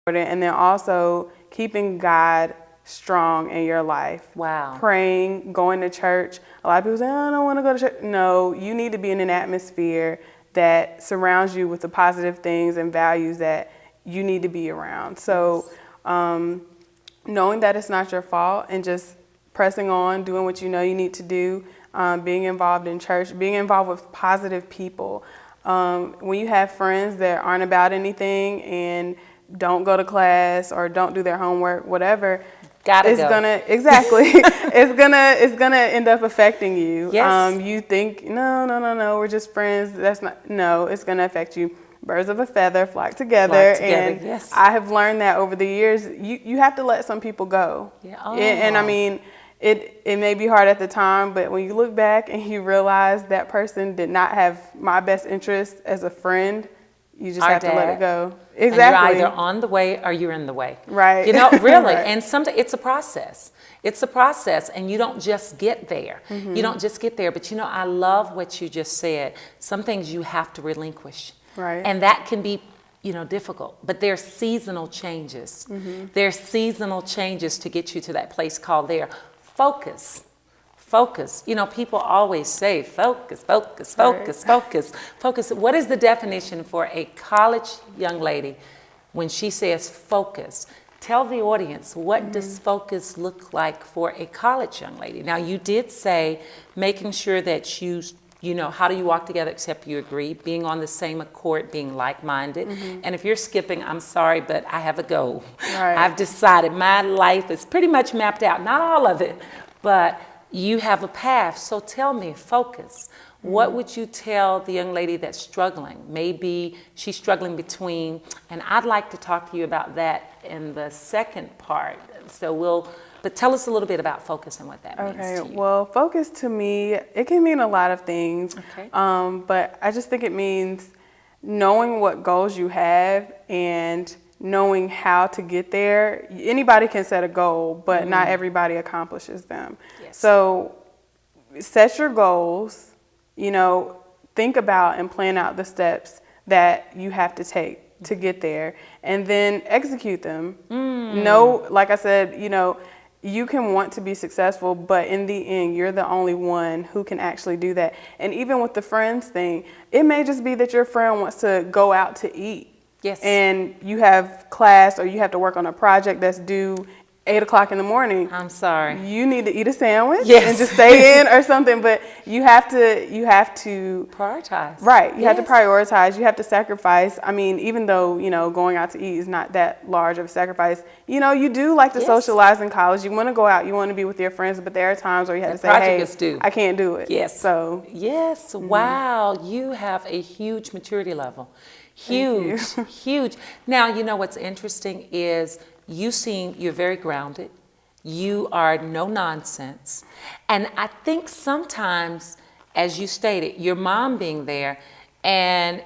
And then also keeping God strong in your life. Wow. Praying, going to church. A lot of people say, oh, I don't want to go to church. No, you need to be in an atmosphere that surrounds you with the positive things and values that you need to be around. So knowing that it's not your fault and just pressing on, doing what you know you need to do, being involved in church, being involved with positive people. When you have friends that aren't about anything and don't go to class or don't do their homework, whatever, it's gonna end up affecting you. Yes. You think, no, we're just friends. It's gonna affect you. Birds of a feather flock together. And yes. I have learned that over the years, you have to let some people go. Yeah. Oh. And I mean, it may be hard at the time, but when you look back and you realize that person did not have my best interest as a friend, you just have to let it go. Exactly. And you're either on the way or you're in the way. Right. You know, really. Right. And sometimes it's a process. It's a process, and you don't just get there. You don't just get there. But, I love what you just said. Some things you have to relinquish. Right. And that can be, difficult. But there's seasonal changes. There's seasonal changes to get you to that place called there. Focus. People always say focus. What is the definition for a college young lady when she says focus? Tell the audience, what does focus look like for a college young lady? Now, you did say making sure that how do you walk together except you agree, being on the same accord, being like-minded. And if you're skipping, I'm sorry, but I have a goal. Right. I've decided my life is pretty much mapped out, not all of it, but you have a path. So tell me, focus. What would you tell the young lady that's struggling? Maybe she's struggling between, and I'd like to talk to you about that in the second part. But tell us a little bit about focus and what that means to you. Okay, well, focus to me, it can mean a lot of things. Okay. But I just think it means knowing what goals you have and knowing how to get there. Anybody can set a goal, but not everybody accomplishes them. Yes. So set your goals, think about and plan out the steps that you have to take to get there, and then execute them. Like I said, you can want to be successful, but in the end, you're the only one who can actually do that. And even with the friends thing, it may just be that your friend wants to go out to eat. Yes. And you have class or you have to work on a project that's due 8 o'clock in the morning. I'm sorry. You need to eat a sandwich Yes. and just stay in or something, but you have to prioritize. Right. You have to prioritize. You have to sacrifice. I mean, even though, going out to eat is not that large of a sacrifice, you do like to socialize in college. You want to go out. You want to be with your friends, but there are times where you have to say, hey, I can't do it. Yes. So. Yes. Wow. You have a huge maturity level. Huge. Now, what's interesting is you're very grounded. You are no nonsense. And I think sometimes, as you stated, your mom being there, and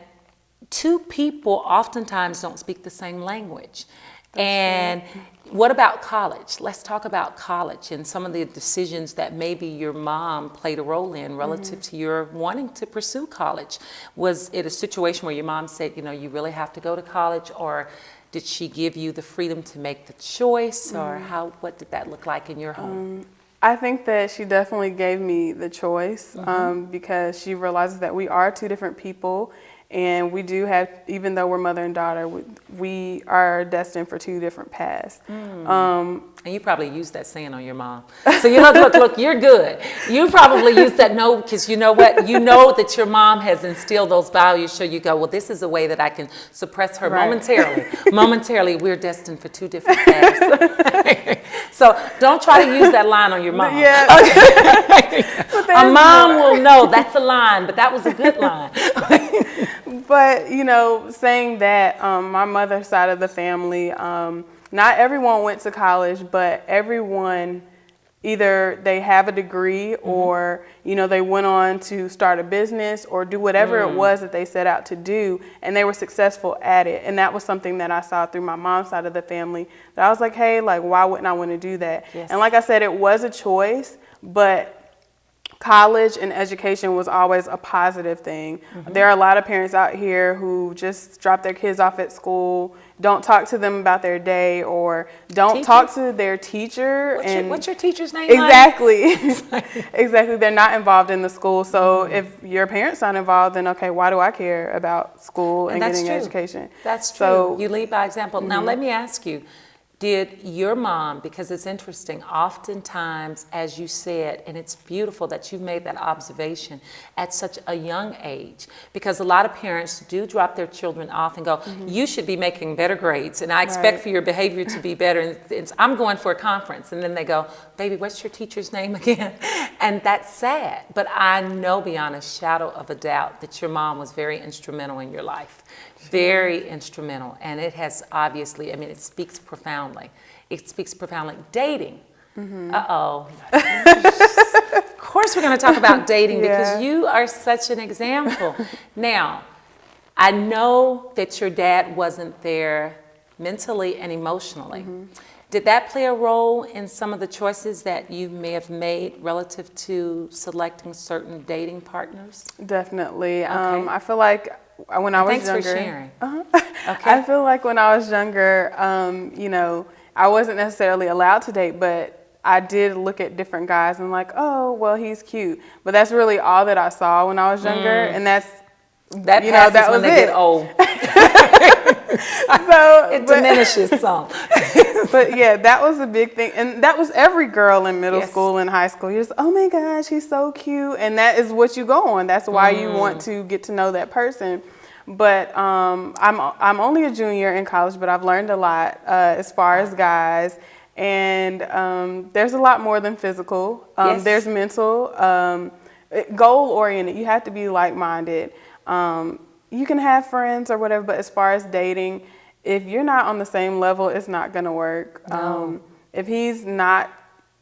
two people oftentimes don't speak the same language. And what about college? Let's talk about college and some of the decisions that maybe your mom played a role in relative to your wanting to pursue college. Was it a situation where your mom said, you really have to go to college, or did she give you the freedom to make the choice, or what did that look like in your home? I think that she definitely gave me the choice because she realizes that we are two different people. And we do have, even though we're mother and daughter, we are destined for two different paths. And you probably used that saying on your mom. So look, you're good. You probably used that because you know what? You know that your mom has instilled those values. So you go, well, this is a way that I can suppress her momentarily. Momentarily, we're destined for two different paths. So don't try to use that line on your mom. Yeah. Okay. A mom will know that's a line, but that was a good line. But, saying that my mother's side of the family, not everyone went to college, but everyone, either they have a degree or, they went on to start a business or do whatever it was that they set out to do, and they were successful at it. And that was something that I saw through my mom's side of the family, that I was like, hey, why wouldn't I want to do that? Yes. And like I said, it was a choice, but college and education was always a positive thing. There are a lot of parents out here who just drop their kids off at school, don't talk to them about their day, or don't talk to their teacher. What's your teacher's name? Exactly. Exactly. They're not involved in the school. So if your parents not involved, then okay, why do I care about school and getting an education? That's true. So, you lead by example. Now let me ask you, did your mom, because it's interesting, oftentimes, as you said, and it's beautiful that you've made that observation at such a young age, because a lot of parents do drop their children off and go, you should be making better grades, and I expect for your behavior to be better, and I'm going for a conference, and then they go, baby, what's your teacher's name again? And that's sad, but I know beyond a shadow of a doubt that your mom was very instrumental in your life. Very instrumental, and it has obviously, I mean, it speaks profoundly. It speaks profoundly. Dating. Uh-oh. Of course we're going to talk about dating because you are such an example. Now, I know that your dad wasn't there mentally and emotionally. Did that play a role in some of the choices that you may have made relative to selecting certain dating partners? Definitely. I feel like when I was younger, thanks for sharing. I feel like when I was younger, you know, I wasn't necessarily allowed to date, but I did look at different guys and like, oh, well, he's cute. But that's really all that I saw when I was younger, and that you know, that was when they get old. So it diminishes some. But yeah, that was a big thing, and that was every girl in middle school and high school. You're just, oh my gosh, he's so cute, and that is what you go on. That's why you want to get to know that person. But I'm only a junior in college, but I've learned a lot as far as guys, and there's a lot more than physical. There's mental, goal oriented. You have to be like-minded. You can have friends or whatever, but as far as dating, if you're not on the same level, it's not going to work. No. If he's not,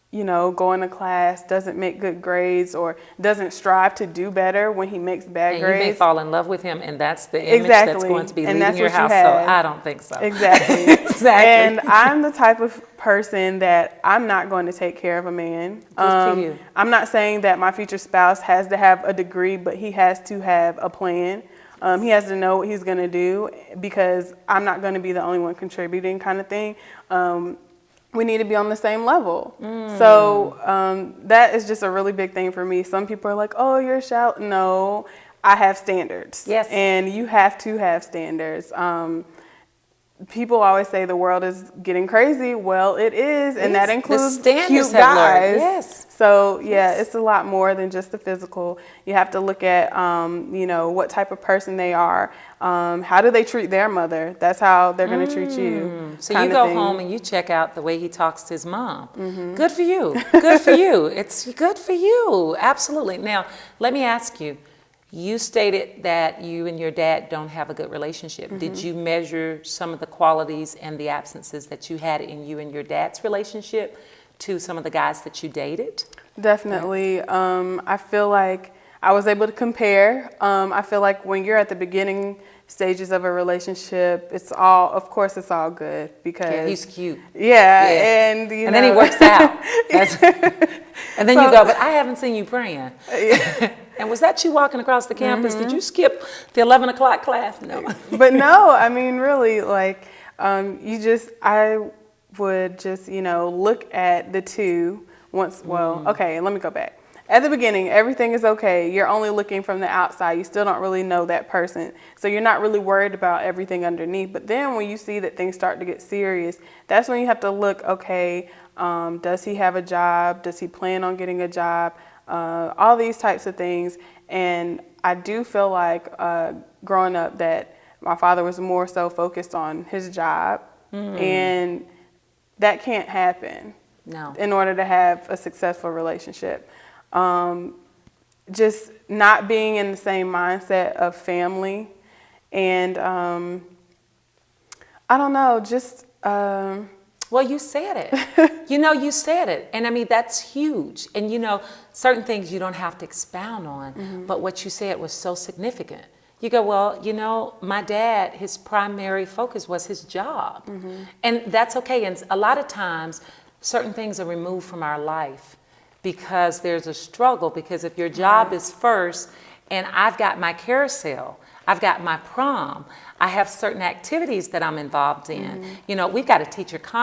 you know, going to class, doesn't make good grades, or doesn't strive to do better when he makes bad grades. You may fall in love with him, and that's the image that's going to be leaving your house. So I don't think so. Exactly. And I'm the type of person that I'm not going to take care of a man. Good for you. I'm not saying that my future spouse has to have a degree, but he has to have a plan. He has to know what he's going to do, because I'm not going to be the only one contributing, kind of thing. We need to be on the same level. So that is just a really big thing for me. Some people are like, oh, you're shallow. No, I have standards. Yes. And you have to have standards. People always say the world is getting crazy. Well, it is, and that includes cute guys. Yes. So yeah, it's a lot more than just the physical. You have to look at, you know, what type of person they are. How do they treat their mother? That's how they're going to treat you. So you go home and you check out the way he talks to his mom. Good for you. Good for you. It's good for you. Absolutely. Now, let me ask you. You stated that you and your dad don't have a good relationship. Did you measure some of the qualities and the absences that you had in you and your dad's relationship to some of the guys that you dated? Definitely. I feel like I was able to compare. I feel like when you're at the beginning stages of a relationship, it's all, of course, it's all good because he's cute. And you know, then he works out. And then you go, but I haven't seen you praying. And was that you walking across the campus? Did you skip the 11 o'clock class? No. But no, I mean, really, like, I would just, you know, look at the two once, okay, let me go back. At the beginning, everything is okay. You're only looking from the outside. You still don't really know that person. So you're not really worried about everything underneath. But then when you see that things start to get serious, that's when you have to look, okay, does he have a job? Does he plan on getting a job? All these types of things. And I do feel like growing up that my father was more so focused on his job. And that can't happen in order to have a successful relationship. Just not being in the same mindset of family. And I don't know, just... Well, you said it. You said it. And I mean, that's huge. And certain things you don't have to expound on, but what you said was so significant. You go, well, my dad, his primary focus was his job. And that's okay. And a lot of times, certain things are removed from our life because there's a struggle. Because if your job is first, and I've got my carousel, I've got my prom, I have certain activities that I'm involved in. You know, we've got a teacher conference